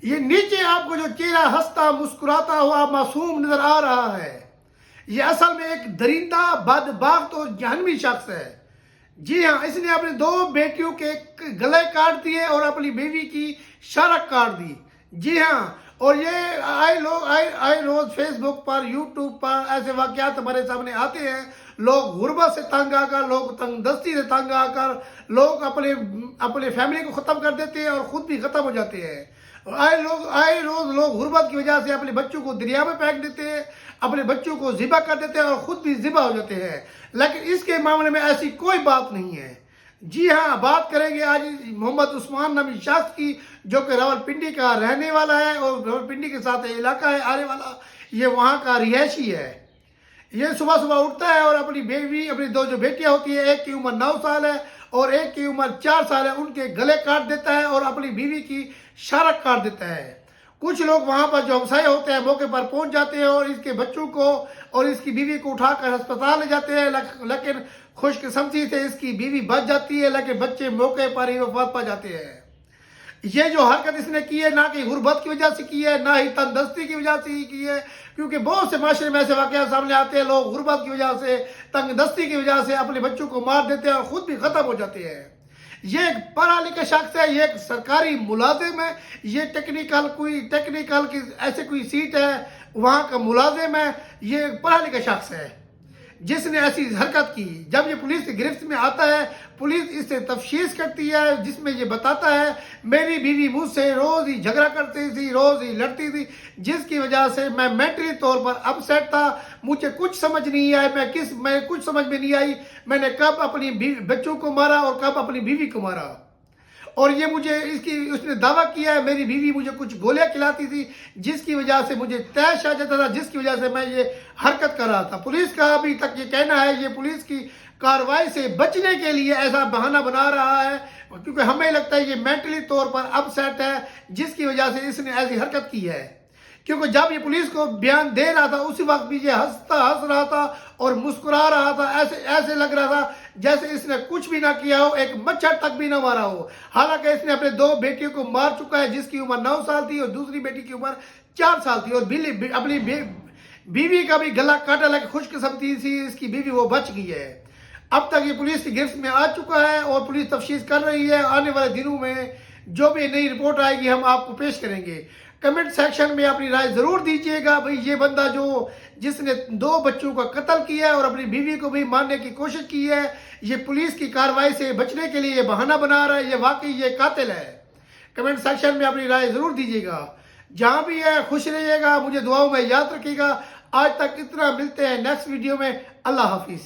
یہ نیچے آپ کو جو چہرہ ہنستا مسکراتا ہوا معصوم نظر آ رہا ہے، یہ اصل میں ایک درندہ بدبخت اور جہنمی شخص ہے۔ جی ہاں، اس نے اپنے 2 بیٹیوں کے گلے کاٹ دیے اور اپنی بیوی کی شارک کاٹ دی۔ جی ہاں، اور یہ آئے روز فیس بک پر، یوٹیوب پر ایسے واقعات ہمارے سامنے آتے ہیں۔ لوگ غربت سے تنگ آ کر، لوگ تنگ دستی سے تنگ آ کر، لوگ اپنے فیملی کو ختم کر دیتے ہیں اور خود بھی ختم ہو جاتے ہیں۔ آئے روز لوگ غربت کی وجہ سے اپنے بچوں کو دریا میں پھینک دیتے ہیں، اپنے بچوں کو ذبح کر دیتے ہیں اور خود بھی ذبح ہو جاتے ہیں، لیکن اس کے معاملے میں ایسی کوئی بات نہیں ہے۔ جی ہاں، بات کریں گے آج محمد عثمان نامی شخص کی، جو کہ راولپنڈی کا رہنے والا ہے اور راولپنڈی کے ساتھ علاقہ ہے آنے والا، یہ وہاں کا رہائشی ہے۔ یہ صبح صبح اٹھتا ہے اور اپنی بیوی، اپنی 2 جو بیٹیاں ہوتی ہیں، ایک کی عمر 9 سال ہے اور ایک کی عمر 4 سال ہے، ان کے گلے کاٹ دیتا ہے اور اپنی بیوی کی شارک کاٹ دیتا ہے۔ کچھ لوگ وہاں پر جو ہمسائے ہوتے ہیں موقع پر پہنچ جاتے ہیں اور اس کے بچوں کو اور اس کی بیوی کو اٹھا کر ہسپتال لے جاتے ہیں، لیکن خوش قسمتی سے اس کی بیوی بچ جاتی ہے، لیکن بچے موقع پر ہی وفات پا جاتے ہیں۔ یہ جو حرکت اس نے کی ہے، نہ کہ غربت کی وجہ سے کی ہے، نہ ہی تندرستی کی وجہ سے ہی کی ہے، کیونکہ بہت سے معاشرے میں ایسے واقعات سامنے آتے ہیں، لوگ غربت کی وجہ سے، تنگ دستی کی وجہ سے اپنے بچوں کو مار دیتے ہیں اور خود بھی ختم ہو جاتے ہیں۔ یہ ایک پڑھا لکھا شخص ہے، یہ ایک سرکاری ملازم ہے، یہ ٹیکنیکل کی ایسے کوئی سیٹ ہے، وہاں کا ملازم ہے، یہ ایک پڑھا لکھا شخص ہے جس نے ایسی حرکت کی۔ جب یہ پولیس کی گرفت میں آتا ہے، پولیس اس سے تفتیش کرتی ہے، جس میں یہ بتاتا ہے میری بیوی مجھ سے روز ہی جھگڑا کرتی تھی، روز ہی لڑتی تھی، جس کی وجہ سے میں مینٹلی طور پر اپسیٹ تھا، مجھے کچھ سمجھ نہیں آیا، میں کچھ سمجھ میں نہیں آئی، میں نے کب اپنی بچوں کو مارا اور کب اپنی بیوی کو مارا۔ اور یہ مجھے اس نے دعویٰ کیا ہے میری بیوی مجھے کچھ گولیاں کھلاتی تھی، جس کی وجہ سے مجھے تیش آ جاتا تھا، جس کی وجہ سے میں یہ حرکت کر رہا تھا۔ پولیس کا ابھی تک یہ کہنا ہے یہ پولیس کی کارروائی سے بچنے کے لیے ایسا بہانہ بنا رہا ہے، کیونکہ ہمیں لگتا ہے یہ مینٹلی طور پر اپ سیٹ ہے، جس کی وجہ سے اس نے ایسی حرکت کی ہے۔ کیونکہ جب یہ پولیس کو بیان دے رہا تھا اسی وقت بھی یہ ہنس رہا تھا اور مسکرا رہا تھا، ایسے لگ رہا تھا جیسے اس نے کچھ بھی نہ کیا ہو، ایک مچھر تک بھی نہ مارا ہو۔ حالانکہ اس نے اپنے 2 بیٹیوں کو مار چکا ہے، جس کی عمر 9 سال تھی اور دوسری بیٹی کی عمر 4 سال تھی، اور اپنی بیوی کا بھی گلا کاٹا، لیکن خوش قسمتی سی اس کی بیوی وہ بچ گئی ہے۔ اب تک یہ پولیس کی گرفت میں آ چکا ہے اور پولیس تفتیش کر رہی ہے۔ آنے والے دنوں میں جو بھی نئی رپورٹ آئے گی ہم آپ کو پیش کریں گے۔ کمنٹ سیکشن میں اپنی رائے ضرور دیجیے گا، بھئی یہ بندہ جس نے 2 بچوں کا قتل کیا ہے اور اپنی بیوی کو بھی مارنے کی کوشش کی ہے، یہ پولیس کی کارروائی سے بچنے کے لیے یہ بہانہ بنا رہا ہے، یہ واقعی یہ قاتل ہے۔ کمنٹ سیکشن میں اپنی رائے ضرور دیجیے گا۔ جہاں بھی ہے خوش رہیے گا، مجھے دعاؤں میں یاد رکھیے گا۔ آج تک اتنا، ملتے ہیں نیکسٹ ویڈیو میں۔ اللہ حافظ۔